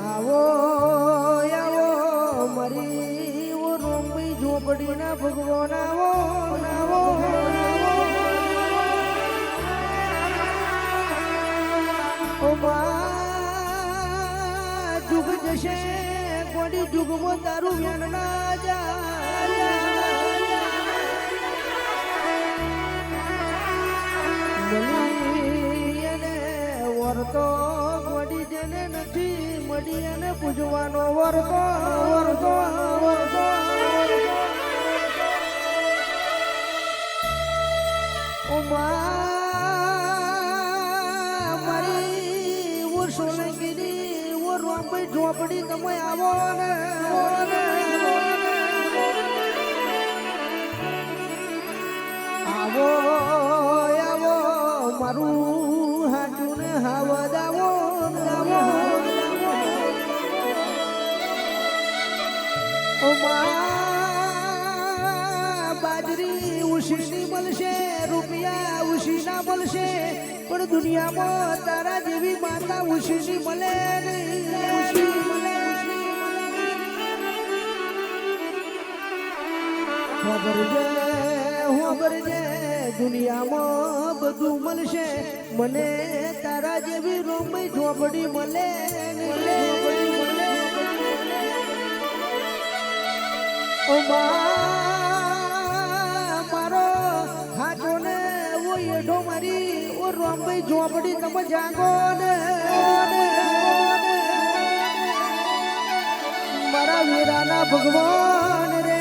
આવો આવો મારી ઓ રોમઈ ઝોપડીના ભગવાન આવો આવો ઓ મા જુગ જશે કોડી જુગમાં તારું વ્યાન ના જાય વરતો મળી જેને નથી મળી એને પૂજવાનો વરતો વરતો વરતો ઓ મારી ઓ સોલંકીની ઓ રોમભાઈ ઝોપડી તમે આવો ને આવો આવો મારું હાટું ને હાવદ આવો ઓ બાજરી ઉશીની મળશે રૂપિયા ઉશીના મળશે પણ દુનિયામાં તારા જેવી માતા ઉશીની મળે ખબર છે દુનિયામાં બધું મળશે મને તારા જેવી રોમઈ ઝોપડી મળે ઓ મારો હાથો ને ઓ એઢો મારી ઓ રોમઈ ઝોપડી તમે જાગો ને મારા વીરાના ભગવાન રે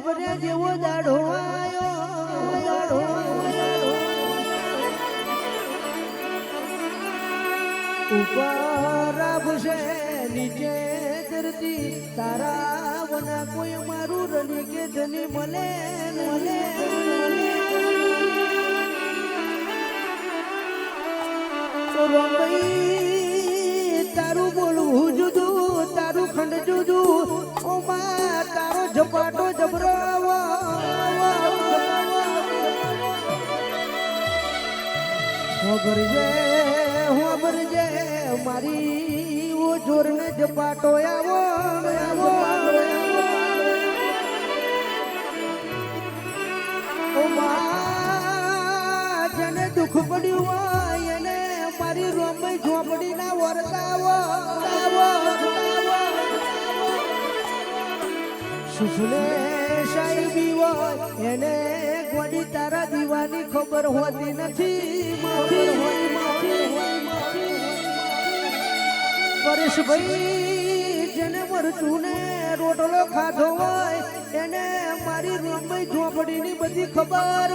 ભરજે જેવો દાડો આયો ઉપર આવશે નીચે ધરતી તારા વના કોઈ મારું રણી કે ધની મળે રોમઈ તારું બોલવું જુદું તારું ખંડ જુદું ઓ મા તારો ઝપાટો જબરો ભરજે મારી ઓ જોર ને ઝપાટો આવો ઓ મા જેને દુઃખ પડ્યું હોય એને મારી રોમઈ ઝોપડી ના વરતાવો સુસલે સાહેબી હોય એને ગોડી તારા દીવાની ખબર હોતી નથી પરેશભાઈ જેને મરચું ને રોટલો ખાધો હોય એને મારી રોમઈ ઝોપડીની બધી ખબર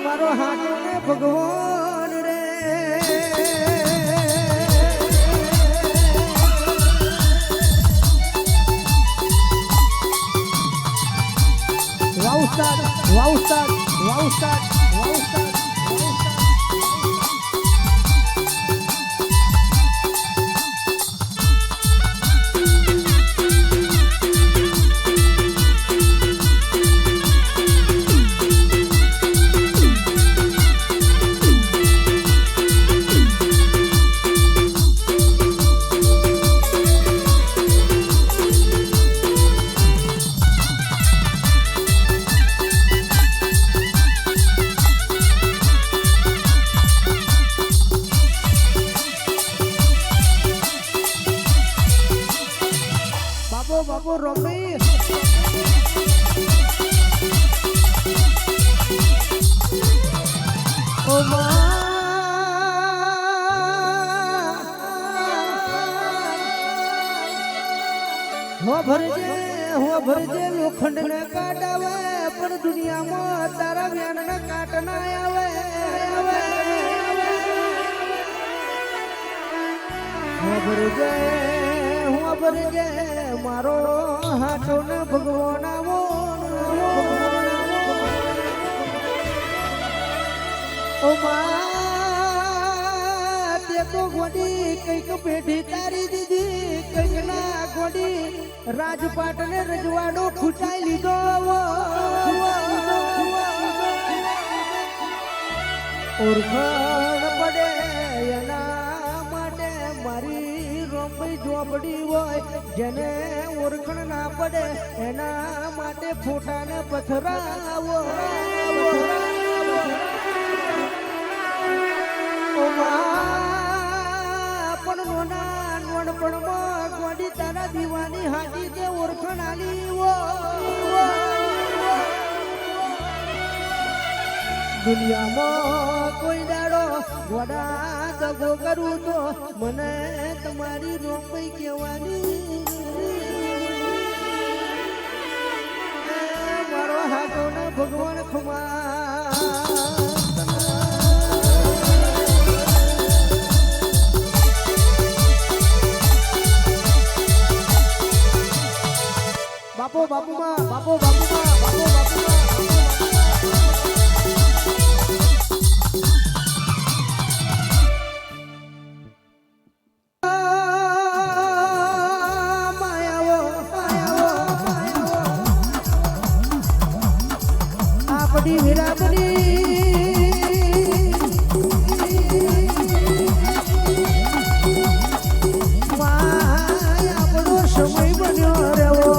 મારો હાથ ને ભગવાન રે Wow, start. ભરજે લોખંડ ને કાટ આવે પણ દુનિયામાં તારા વ્યાન ને કાટ ના આવે ભરજે મારો હાથો ને ભગવાન આવો ઓ મા તે તો ગોડી કઈક પેઢી તારી દીધી કઈક ના ગોડી રાજપાટ ને રજવાડો ખૂટાઈ લીધો ઓળખાણ પડે એના માટે મારી રોંબઈ ઝોપડી હોય જેને ઓળખાણ ના પડે એના માટે ફોટાને પથરાવો પણ નોના નોનપણમાં ગોડી તારા દીવાની હાજી તે ઓળખાણ આલી દુનિયામાં કોઈ દાડો વડા દગો કરું તો મને તમારી રોંબઈ કહેવાની મારો હાથો ને ભગવાન ખમા બાપો બાપુમાં બાપો બાપુમાં બાપો બાપુમાં આપડી વીરાબરી માય આપણો સમય બન્યો રેવો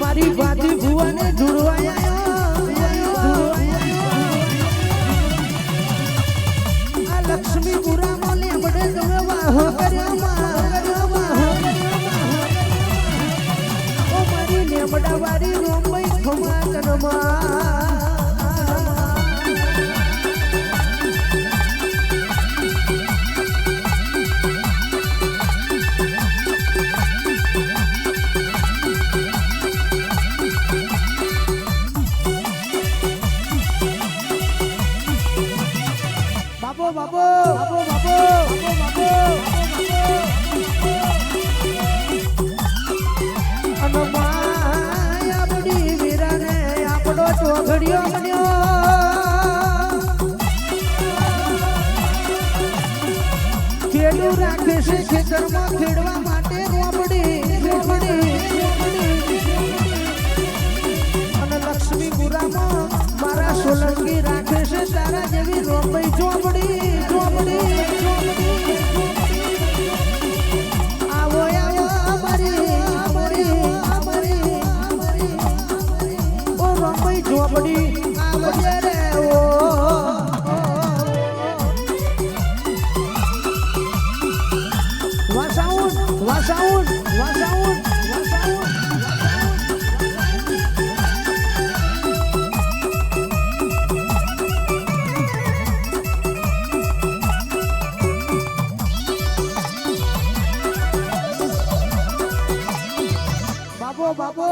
મારી બાતી ભુવાને આ લક્ષ્મી પુરામાં લેબડે તમે વાહો ઓ મારી લેબડા વાળી રોંબઈ ખમા કનમાં બાપો બાપો બાપો બાપો બાપો અનમાયા બડી વીરાને આપણો ચોઘડિયો બન્યો ખેડૂ રાખે છે ખેતરમાં ખેડવા માટે રોબડી અને લક્ષ્મી પુરામાં મારા સોલંકી રાખે છે તારા જેવી રોંબઈ ચોપડી આવો આવો અમારી ઓ રોંબઈ ચોપડી આવજે રે ઓ વાસાઉન બાપો બાપો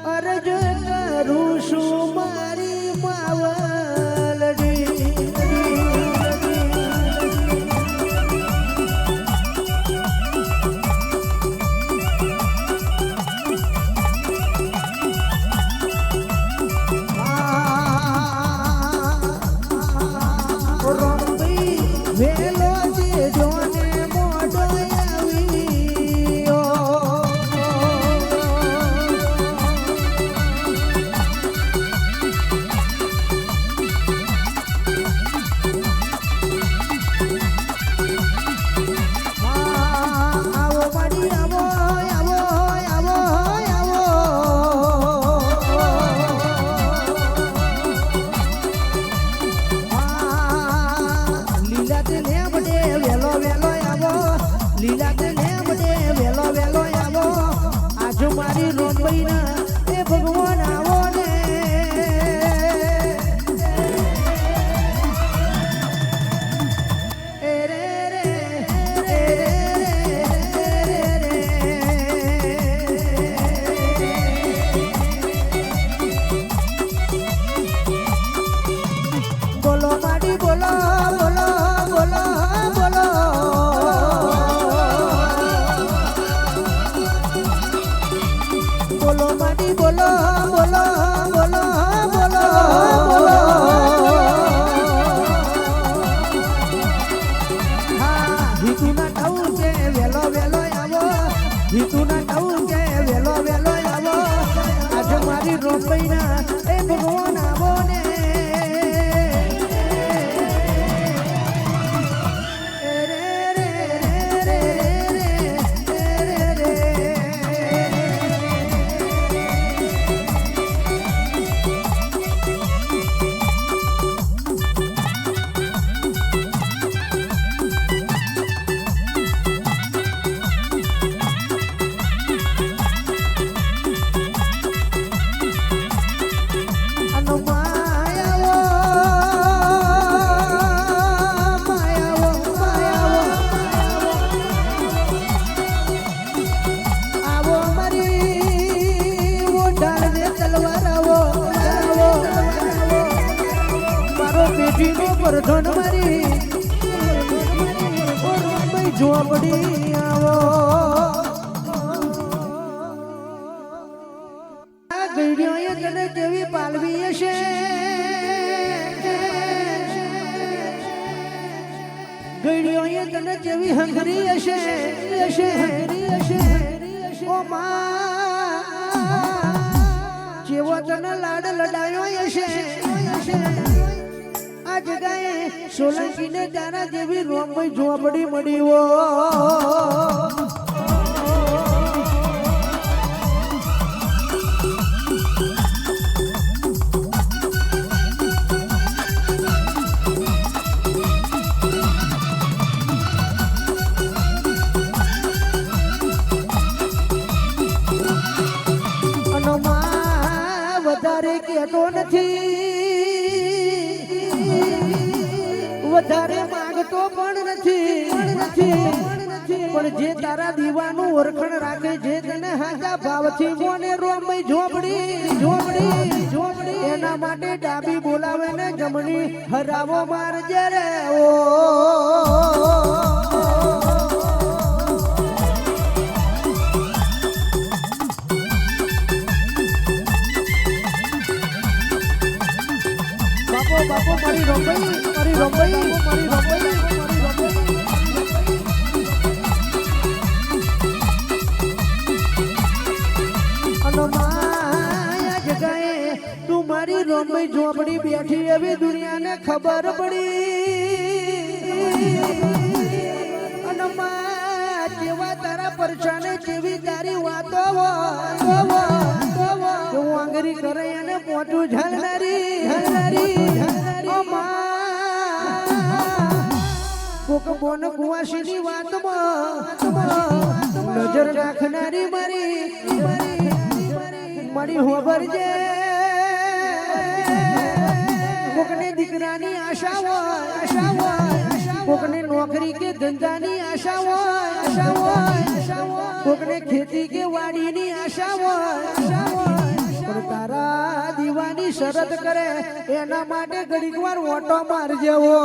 અરજ કરું છું મારી માવલડી વેલો દેજો ને મોઢો આવ્યો આવો મારી આવો આવો આવો આવો લીલા તે લેમડે વેલો વેલો આવો લીલા તે લેમડે વેલો વેલો આવો આજો મારી રોંબઈના એ ભગવાન આવો ને એ રે રે એ રે બોલો માડી બોલો બોલો બોલો બોલો બોલો માડી બોલો બોલો બોલો બોલો બોલો હા હિતુના ટાઉ કે વેલો વેલો આવો હિતુના ટાઉ કે વેલો વેલો આવો આજે મારી રોંબઈના એ ભગવાન આવો ને ધન મારી ઝોપડી આવો ગઈડીઓએ તને કેવી પાલવી હશે ગઈડીઓએ તને કેવી હંગરી હશે ઓ માં જેવો તને લાડ લડાયો હશે આ જગાએ સોલંકીને તારા જેવી રોમભાઈ ઝોપડી મળી હો વધારે કહેતો નથી વધારે માંગતો પણ નથી પણ જે તારા દીવાનું ઓળખણ રાખે જે તને હાજા ભાવથી મોને રોમભાઈ ઝોપડી એના માટે ડાબી બોલાવે ને જમણી હરાવો મારજે રે ઓ બાપો મારી રોંબઈ અને માયા જગાએ તું મારી રોંબઈ ઝોપડી બેઠી એવી દુનિયાને ખબર પડી અને મા જેવા તારા પરચાને જેવી તારી વાતો આંગરી કરે અને મોટું ઝાલનારી કોક બોન કુવાસીની વાતમાં નજર નાખનારી મારી હોબર જે કોકને દીકરાની આશા હોય કોકને નોકરી કે ધંધાની આશા હોય કોકને ખેતી કે વાડીની આશા હોય શરત કરે એના માટે ઘડીક વાર ઓટો મારજેવો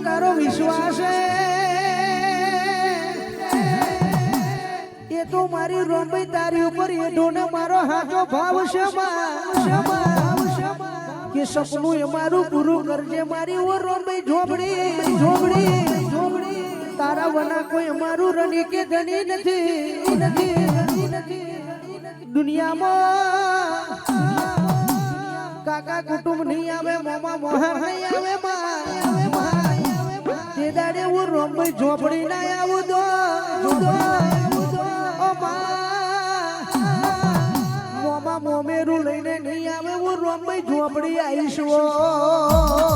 તારો વિશ્વાસ એ તો મારી રોમભાઈ તારી ઉપર એડોને મારો હાથો ભાવ છે કે સપનું એ મારું પૂરું કરજે મારી ઓ રોમભાઈ ઝોપડી તારા વના કોઈ અમારું રણી કે ધણી નથી દુનિયામાં કાકા કુટુંબ નહીં આવે મોમા મોહા નહીં આવે તે દાડે હું રોમભાઈ ઝોપડી ના આવું દો મોમા મોમેરું લઈને નહીં આવે હું રોમભાઈ ઝોપડી આવીશું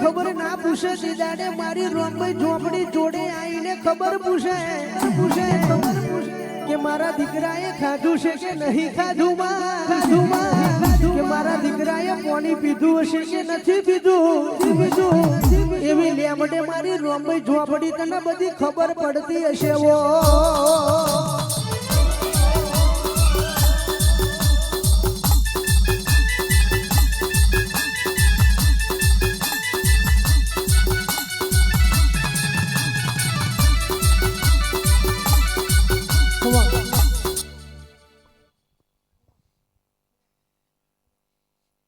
ખબર ના પૂછે સીધાને મારી રોમભાઈ ઝોપડી જોડે આવીને ખબર પૂછે કે મારા દીકરાએ ખાધું છે કે નહીં ખાધું કે મારા દીકરાએ પાણી પીધું હશે કે નથી પીધું એવી લેમડે મારી રોમભાઈ ઝોપડી તને બધી ખબર પડતી હશે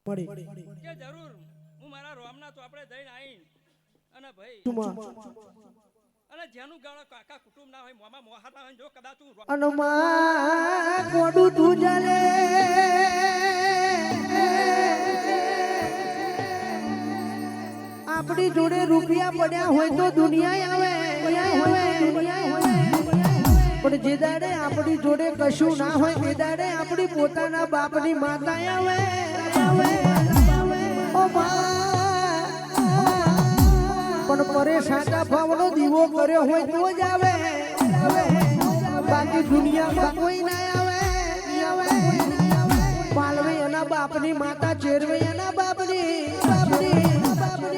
કે જરૂર હું મારા રોમના ચોપડે જઈને આવીન અને ભાઈ અને જેનું ગાળો કાકા કુટુંબ ના હોય મોમા મોહાતા હોય જો કદાચ તું અનમાં કોડું તું જલે આપણી જોડે રૂપિયા પડ્યા હોય તો દુનિયા આવે પણ જે દાડે આપણી જોડે કશું ના હોય તે દાડે આપણી પોતાના બાપની માતા આવે પણ પરે સાચા ભાવનો દીવો કર્યો હોય તો જ આવે બાકી દુનિયામાં કોઈ ના આવે પાલવે એના બાપની માતા ચેરવે એના બાપની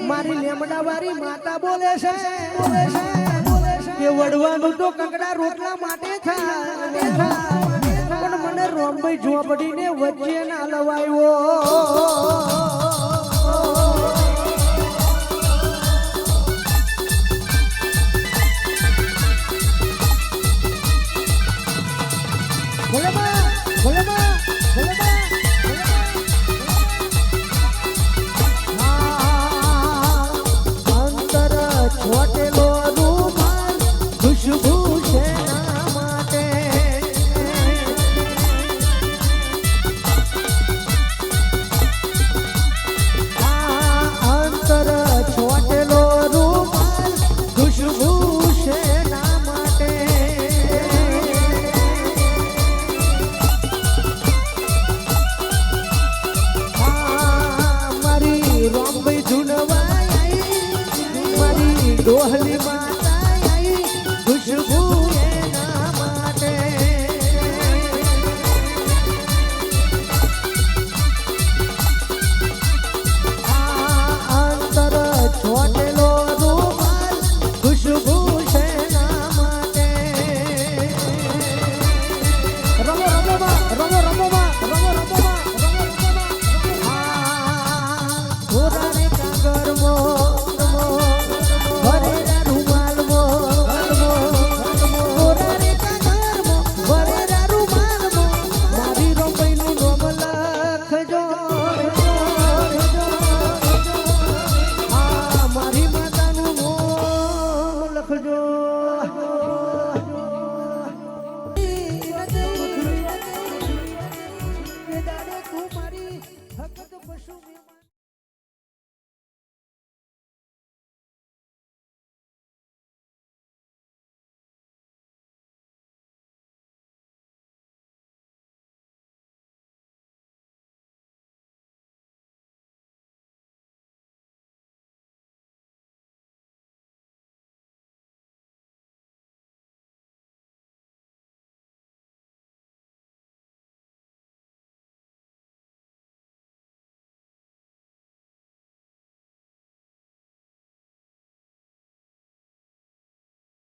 મારી લેમડા વાળી માતા બોલે છે કે વડવાનું તો કંકડા રોટલા માટે થાય પણ મને રોમભાઈ ઝોપડીને વચ્ચે ના લવાયો ડોહલી માં